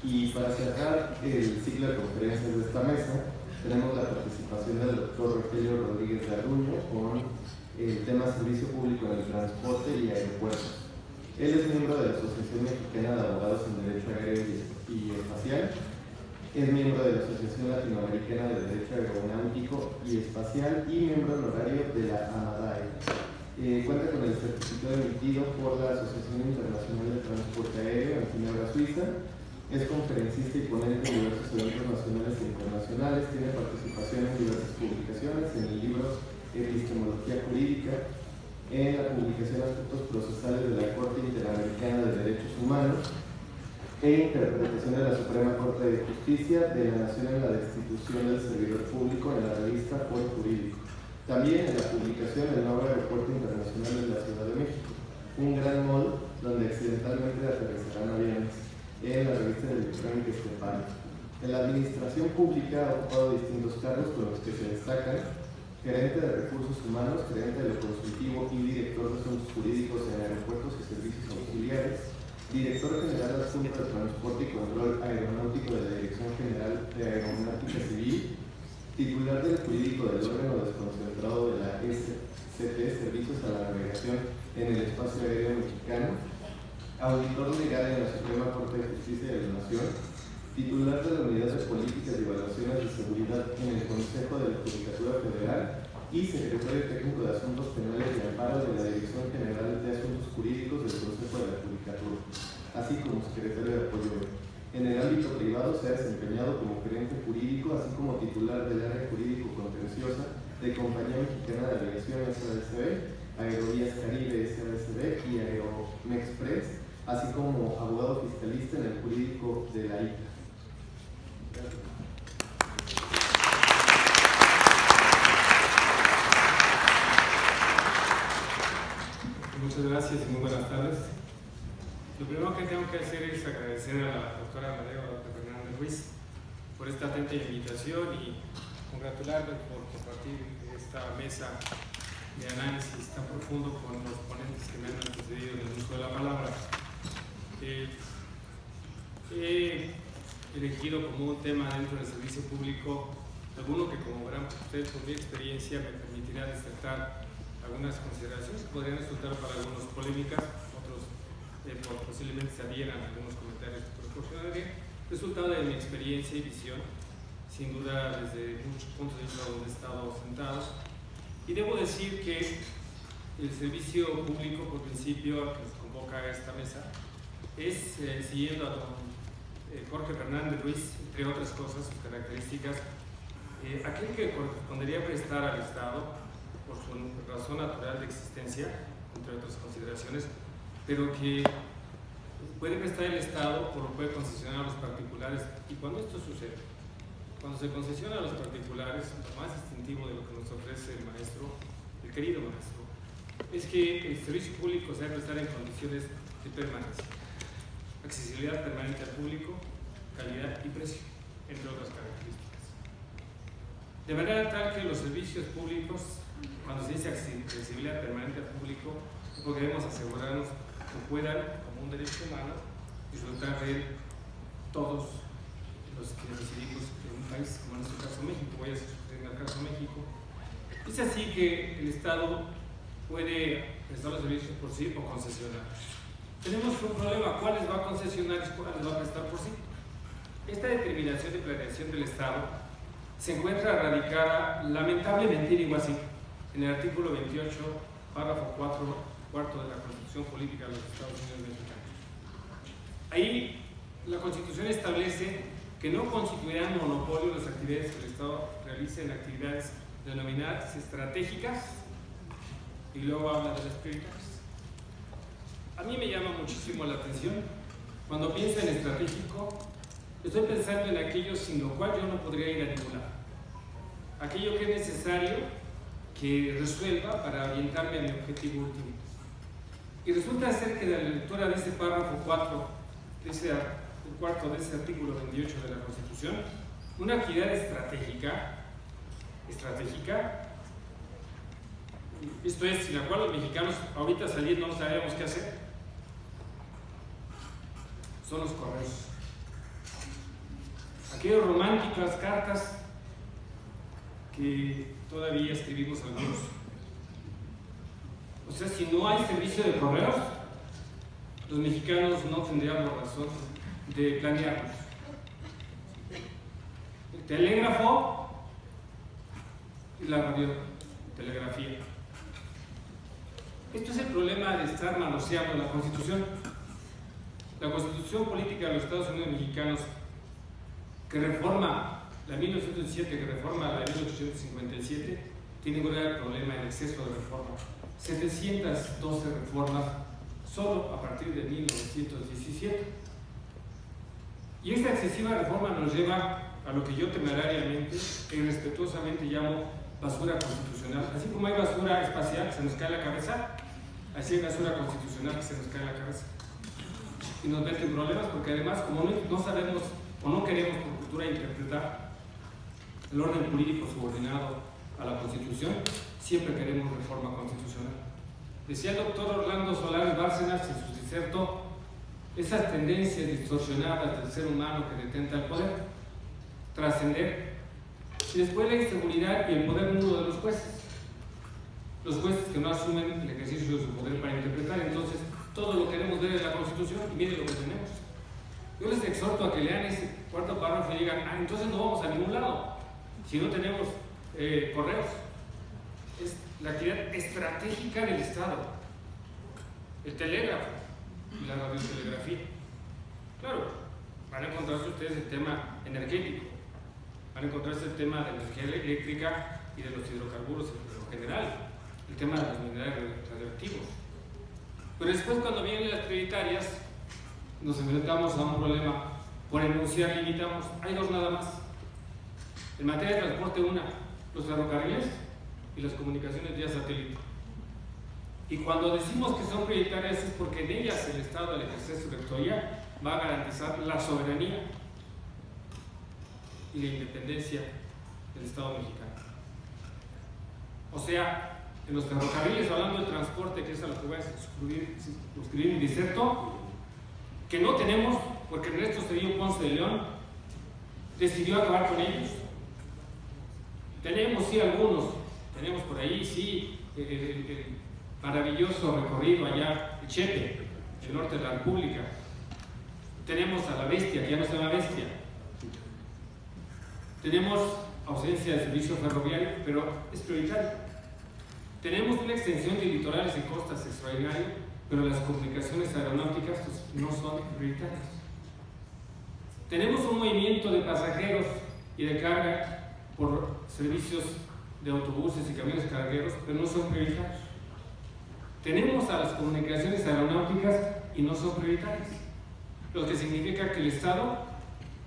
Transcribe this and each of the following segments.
Y para cerrar el ciclo de conferencias de esta mesa, tenemos la participación del doctor Rogelio Rodríguez Garduño con el tema Servicio Público en el Transporte y Aeropuertos. Él es miembro de la Asociación Mexicana de Abogados en Derecho Aéreo y Espacial, es miembro de la Asociación Latinoamericana de Derecho Aeronáutico y Espacial y miembro honorario de la AMADAE. Cuenta con el certificado emitido por la Asociación Internacional de Transporte Aéreo en Ginebra, Suiza. Es conferencista y ponente en diversos eventos nacionales e internacionales. Tiene participación en diversas publicaciones, en el libro Epistemología Jurídica, en la publicación de Aspectos Procesales de la Corte Interamericana de Derechos Humanos e interpretación de la Suprema Corte de Justicia de la Nación en la destitución del servidor público en la revista Foro Jurídico. También en la publicación del nuevo Aeropuerto Internacional de la Ciudad de México, un gran mall donde accidentalmente aterrizarán aviones, en la revista de electrónica Estefano. En la administración pública ha ocupado distintos cargos con los que se destacan gerente de recursos humanos, gerente de lo consultivo y director de asuntos jurídicos en aeropuertos y servicios auxiliares, director general adjunto de transporte y control aeronáutico de la Dirección General de Aeronáutica Civil, titular del jurídico del órgano desconcentrado de la SCT, Servicios a la Navegación en el Espacio Aéreo Mexicano, auditor legal en la Suprema Corte de Justicia de la Nación, titular de la Unidad de Políticas y Evaluaciones de Seguridad en el Consejo de la Judicatura Federal y secretario técnico de Asuntos Penales y Amparo de la Dirección General de Asuntos Jurídicos del Consejo de la Judicatura, así como secretario de Apoyo. En el ámbito privado se ha desempeñado como gerente jurídico, así como titular del área jurídico contenciosa de Compañía Mexicana de Aviación SADCB, Aerovías Caribe SADCB y Aeromexpress, así como abogado fiscalista en el jurídico de la ICA. Muchas gracias y muy buenas tardes. Lo primero que tengo que hacer es agradecer a la doctora Fernández Ruiz por esta atenta invitación y congratularme por compartir esta mesa de análisis tan profundo con los ponentes que me han antecedido en el uso de la palabra. He elegido como un tema dentro del servicio público alguno que, como verán ustedes por mi experiencia, me permitirá destacar algunas consideraciones que podrían resultar para algunos polémicas, otros posiblemente se adhieran a algunos comentarios que proporcionaré, resultado de mi experiencia y visión, sin duda desde muchos puntos de vista donde he estado sentado. Y debo decir que el servicio público, por principio, que se convoca a esta mesa, es, siguiendo a don Jorge Fernández Ruiz, entre otras cosas, sus características, aquel que correspondería prestar al Estado por su razón natural de existencia, entre otras consideraciones, pero que puede prestar el Estado o lo puede concesionar a los particulares. Y cuando esto sucede, cuando se concesiona a los particulares, lo más distintivo de lo que nos ofrece el maestro, el querido maestro, es que el servicio público se debe prestar en condiciones de permanencia, accesibilidad permanente al público, calidad y precio, entre otras características. De manera tal que los servicios públicos, cuando se dice accesibilidad permanente al público, lo que debemos asegurarnos que puedan, como un derecho humano, disfrutar de él todos los que residimos en un país, como en este caso México. Voy a en el caso México. Es así que el Estado puede prestar los servicios por sí o concesionar. Tenemos un problema: ¿cuáles va a concesionar y cuáles va a prestar por sí? Esta determinación de planeación del Estado se encuentra radicada, lamentablemente, digo así, en el artículo 28, párrafo 4, cuarto de la Constitución Política de los Estados Unidos Mexicanos. Ahí la Constitución establece que no constituirán monopolio las actividades que el Estado realice en actividades denominadas estratégicas, y luego habla de las prioritarias. A mí me llama muchísimo la atención cuando pienso en estratégico. Estoy pensando en aquello sin lo cual yo no podría ir a ningún lado, aquello que es necesario que resuelva para orientarme a mi objetivo último. Y resulta ser que de la lectura de ese párrafo 4, el cuarto de ese artículo 28 de la Constitución, una actividad estratégica, esto es, sin la cual los mexicanos ahorita saliendo no sabemos qué hacer, son los correos. aquellas románticas cartas que todavía escribimos algunos. O sea, si no hay servicio de correos, los mexicanos no tendríamos razón de planearlos. El telégrafo y la radiotelegrafía. Esto es el problema de estar manoseando la Constitución. La Constitución política de los Estados Unidos mexicanos, que reforma la 1907, que reforma la 1857, tiene un grave problema en exceso de reforma. 712 reformas solo a partir de 1917. Y esta excesiva reforma nos lleva a lo que yo temerariamente e irrespetuosamente llamo basura constitucional. Así como hay basura espacial que se nos cae la cabeza, así hay basura constitucional que se nos cae la cabeza. Y nos mete en problemas porque además, como no sabemos o no queremos por cultura interpretar el orden político subordinado a la Constitución, siempre queremos reforma constitucional. Decía el doctor Orlando Solares Bárcenas en su diserto, esas tendencias distorsionadas del ser humano que detenta el poder, trascender, y después la inseguridad y el poder nulo de los jueces. Los jueces que no asumen el ejercicio de su poder para interpretar, entonces todo lo queremos ver en la Constitución y miren lo que tenemos. Yo les exhorto a que lean ese cuarto párrafo y digan, entonces no vamos a ningún lado si no tenemos correos. Es la actividad estratégica del Estado, el telégrafo y la radiotelegrafía. Claro, van a encontrarse ustedes el tema energético, van a encontrarse el tema de la energía eléctrica y de los hidrocarburos en lo general, el tema de los minerales radioactivos. Pero después, cuando vienen las prioritarias, nos enfrentamos a un problema. Por enunciar limitamos, hay dos nada más. En materia de transporte, los ferrocarriles y las comunicaciones vía satélite. Y cuando decimos que son prioritarias es porque en ellas el Estado, al ejercer su rectoría, va a garantizar la soberanía y la independencia del Estado mexicano. O sea, en los ferrocarriles, hablando del transporte, que es a lo que voy a suscribir mi diserto, que no tenemos, porque Ernesto Zedillo Ponce de León decidió acabar con ellos. Tenemos, sí, algunos, tenemos por ahí, sí, el maravilloso recorrido allá, el Chepe, el norte de la República. Tenemos a la Bestia, que ya no se llama Bestia. Tenemos ausencia de servicio ferroviario, pero es prioritario. Tenemos una extensión de litorales y costas extraordinaria, pero las comunicaciones aeronáuticas no son prioritarias. Tenemos un movimiento de pasajeros y de carga por servicios de autobuses y camiones cargueros, pero no son prioritarios. Tenemos a las comunicaciones aeronáuticas y no son prioritarias, lo que significa que el Estado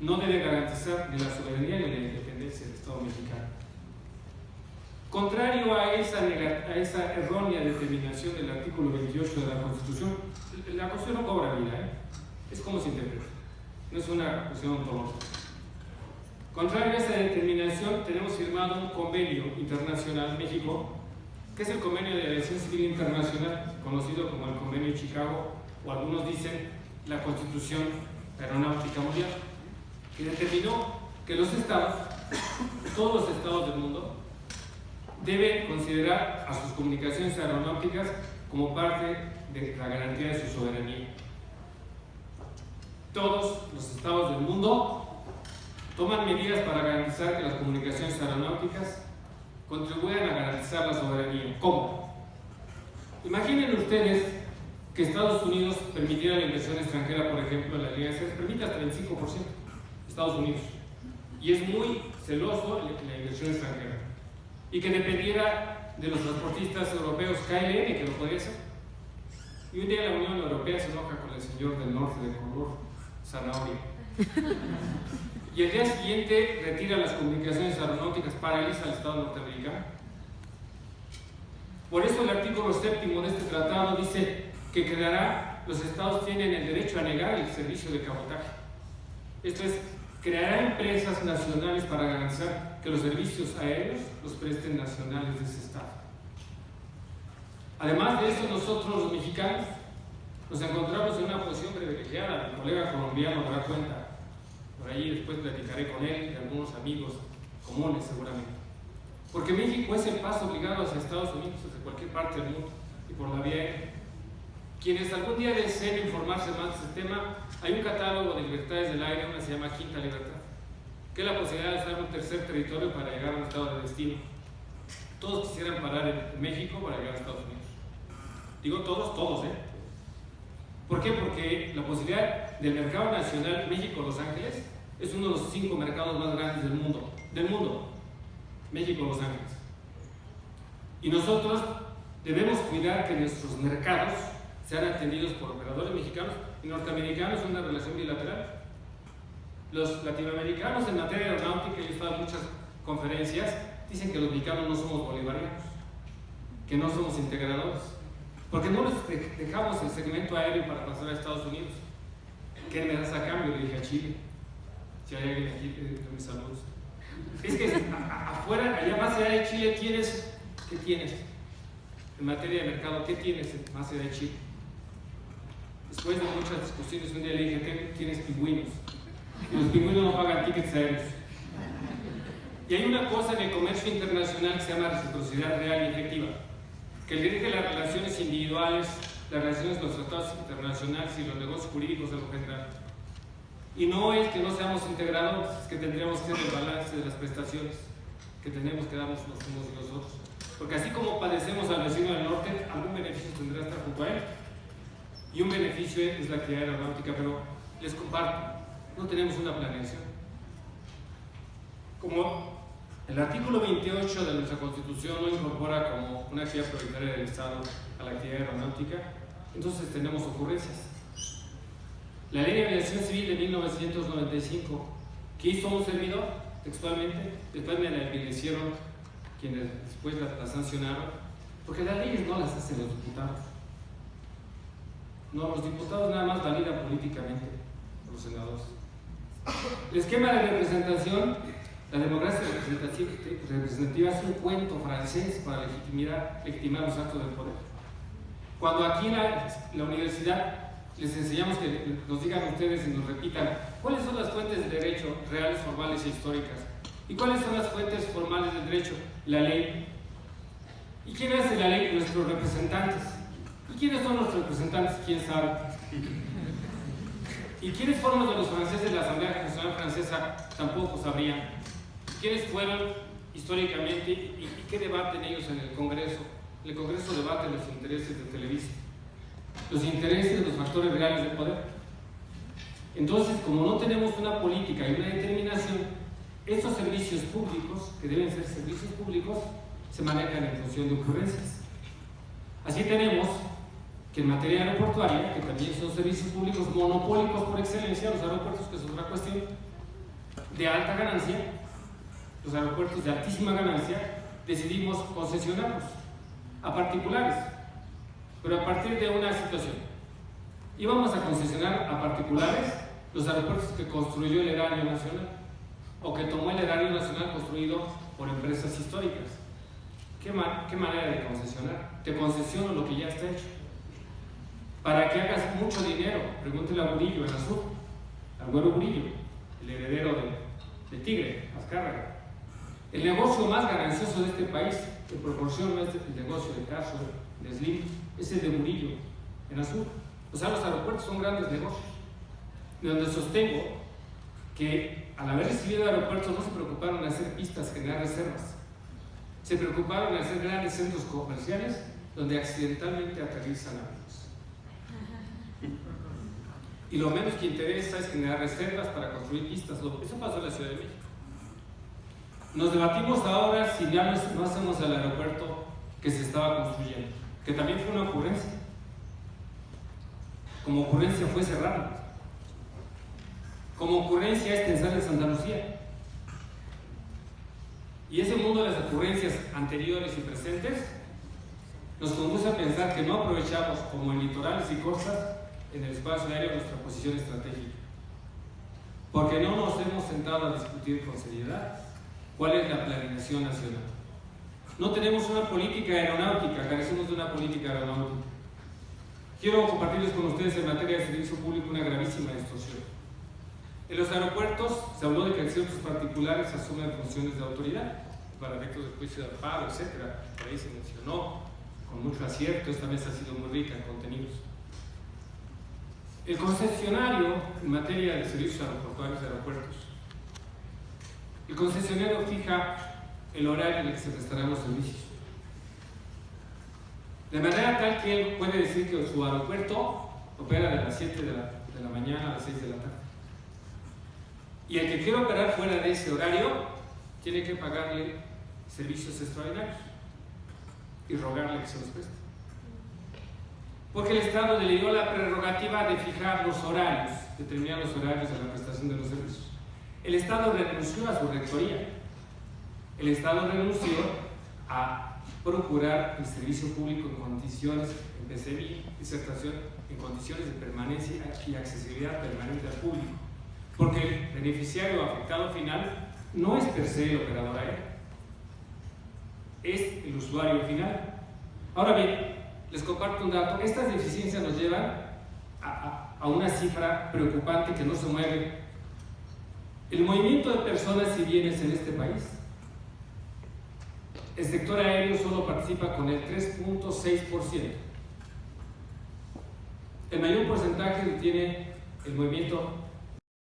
no debe garantizar ni la soberanía ni la independencia del Estado mexicano. Contrario a esa errónea determinación del artículo 28 de la Constitución, la Constitución no cobra vida, es como se interpreta, no es una cuestión ontológica. Contrario a esa determinación, tenemos firmado un convenio internacional, México, que es el Convenio de Aviación Civil Internacional, conocido como el Convenio de Chicago, o algunos dicen la Constitución Aeronáutica Mundial, que determinó que los estados, todos los estados del mundo, deben considerar a sus comunicaciones aeronáuticas como parte de la garantía de su soberanía. Todos los estados del mundo toman medidas para garantizar que las comunicaciones aeronáuticas contribuyan a garantizar la soberanía. ¿Cómo? Imaginen ustedes que Estados Unidos permitiera la inversión extranjera, por ejemplo, en la línea aérea, permite hasta el 25%, Estados Unidos, y es muy celoso en la inversión extranjera, y que dependiera de los transportistas europeos KLM, que lo podría hacer. Y un día la Unión Europea se enoja con el señor del norte de color zanahoria. Y el día siguiente retira las comunicaciones aeronáuticas, paraliza al Estado norteamericano. Por eso el artículo 7º de este tratado dice que los estados tienen el derecho a negar el servicio de cabotaje. Esto es, creará empresas nacionales para garantizar que los servicios aéreos los presten nacionales de ese estado. Además de eso, nosotros los mexicanos nos encontramos en una posición privilegiada. El colega colombiano dará cuenta por ahí ahí, después platicaré con él y algunos amigos comunes seguramente. Porque México es el paso obligado hacia Estados Unidos, desde cualquier parte del mundo, y por la vía aérea. Quienes algún día deseen informarse más de este tema, hay un catálogo de libertades del aire, una se llama Quinta Libertad, que es la posibilidad de usar un tercer territorio para llegar a un estado de destino. Todos quisieran parar en México para llegar a Estados Unidos. Digo todos, ¿eh? ¿Por qué? Porque la posibilidad del mercado nacional México-Los Ángeles es uno de los 5 mercados más grandes del mundo. México-Los Ángeles. Y nosotros debemos cuidar que nuestros mercados sean atendidos por operadores mexicanos y norteamericanos en una relación bilateral. Los latinoamericanos en materia aeronáutica, yo he estado en muchas conferencias, dicen que los mexicanos no somos bolivarianos, que no somos integradores, porque no les dejamos el segmento aéreo para pasar a Estados Unidos. ¿Qué me das a cambio? Le dije a Chile. Si hay alguien aquí, de mis saludos. Es que afuera, allá más allá de Chile, ¿qué tienes? En materia de mercado, ¿qué tienes más allá de Chile? Después de muchas discusiones, un día le dije, tienes pingüinos. Y los pingüinos no pagan tickets aéreos. Y hay una cosa en el comercio internacional que se llama reciprocidad real y efectiva, que dirige las relaciones individuales, las relaciones con los tratados internacionales y los negocios jurídicos en lo general. Y no es que no seamos integradores, es que tendríamos que hacer el balance de las prestaciones que tenemos que darnos los unos y los otros. Porque así como padecemos al vecino del norte, algún beneficio tendrá estar junto a él. Y un beneficio es la actividad aeronáutica, pero les comparto, no tenemos una planeación. Como el artículo 28 de nuestra Constitución no incorpora como una actividad prioritaria del Estado a la actividad aeronáutica, entonces tenemos ocurrencias. La Ley de Aviación Civil de 1995, que hizo un servidor textualmente, después me la envilecieron quienes después la sancionaron, porque las leyes no las hacen los diputados. No, los diputados nada más validan políticamente, los senadores. El esquema de representación, la democracia representativa es un cuento francés para legitimar los actos del poder. Cuando aquí en la universidad les enseñamos que nos digan ustedes y nos repitan cuáles son las fuentes de derecho reales, formales e históricas, y cuáles son las fuentes formales del derecho, la ley. ¿Y quién hace la ley? Nuestros representantes. ¿Y quiénes son nuestros representantes? ¿Quién sabe? ¿Y quiénes fueron los de los franceses de la Asamblea Nacional Francesa? Tampoco sabrían. ¿Quiénes fueron históricamente y qué debaten ellos en el Congreso? El Congreso debate los intereses de Televisa, los intereses de los factores reales del poder. Entonces, como no tenemos una política y una determinación, estos servicios públicos, que deben ser servicios públicos, se manejan en función de ocurrencias. Así tenemos que en materia aeroportuaria, que también son servicios públicos monopólicos por excelencia, los aeropuertos, que es otra cuestión, de alta ganancia, los aeropuertos de altísima ganancia, decidimos concesionarlos a particulares, pero a partir de una situación. Íbamos a concesionar a particulares los aeropuertos que construyó el erario nacional, o que tomó el erario nacional construido por empresas históricas. ¿Qué manera de concesionar? Te concesiono lo que ya está hecho. Para que hagas mucho dinero, pregúntele a Burillo en Azul, al Güero Burillo, el heredero de Tigre, Azcárraga. El negocio más ganancioso de este país, en proporción, no es el negocio de Caso, de Slim, es el de Burillo, en Azul. O sea, los aeropuertos son grandes negocios. De donde sostengo que al haber recibido aeropuertos no se preocuparon en hacer pistas, generar reservas. Se preocuparon en hacer grandes centros comerciales donde accidentalmente aterrizan aviones. Y lo menos que interesa es generar reservas para construir pistas. Eso pasó en la Ciudad de México. Nos debatimos ahora si ya no hacemos el aeropuerto que se estaba construyendo, que también fue una ocurrencia. Como ocurrencia fue cerrarlo. Como ocurrencia es pensar en Santa Lucía. Y ese mundo de las ocurrencias anteriores y presentes nos conduce a pensar que no aprovechamos, como en litorales y costas, en el espacio aéreo nuestra posición estratégica. Porque no nos hemos sentado a discutir con seriedad cuál es la planeación nacional. No tenemos una política aeronáutica, carecemos de una política aeronáutica. Quiero compartirles con ustedes en materia de servicio público una gravísima distorsión. En los aeropuertos se habló de que ciertos particulares asumen funciones de autoridad para efectos de juicio de amparo, etc. Por ahí se mencionó con mucho acierto. Esta mesa ha sido muy rica en contenidos. El concesionario en materia de servicios aeroportuarios de aeropuertos. El concesionario fija el horario en el que se prestarán los servicios. De manera tal que él puede decir que su aeropuerto opera de las 7 de la mañana a las 6 de la tarde. Y el que quiera operar fuera de ese horario tiene que pagarle servicios extraordinarios y rogarle que se los preste. Porque el Estado le dio la prerrogativa de fijar los horarios, determinar los horarios de la prestación de los servicios. El Estado renunció a su rectoría. El Estado renunció a procurar el servicio público en condiciones, empecé mi disertación, en condiciones de permanencia y accesibilidad permanente al público. Porque el beneficiario afectado final no es per se el operador aéreo, es el usuario final. Ahora bien, les comparto un dato. Estas deficiencias nos llevan a una cifra preocupante que no se mueve. El movimiento de personas y bienes en este país, el sector aéreo solo participa con el 3.6%. El mayor porcentaje lo tiene el movimiento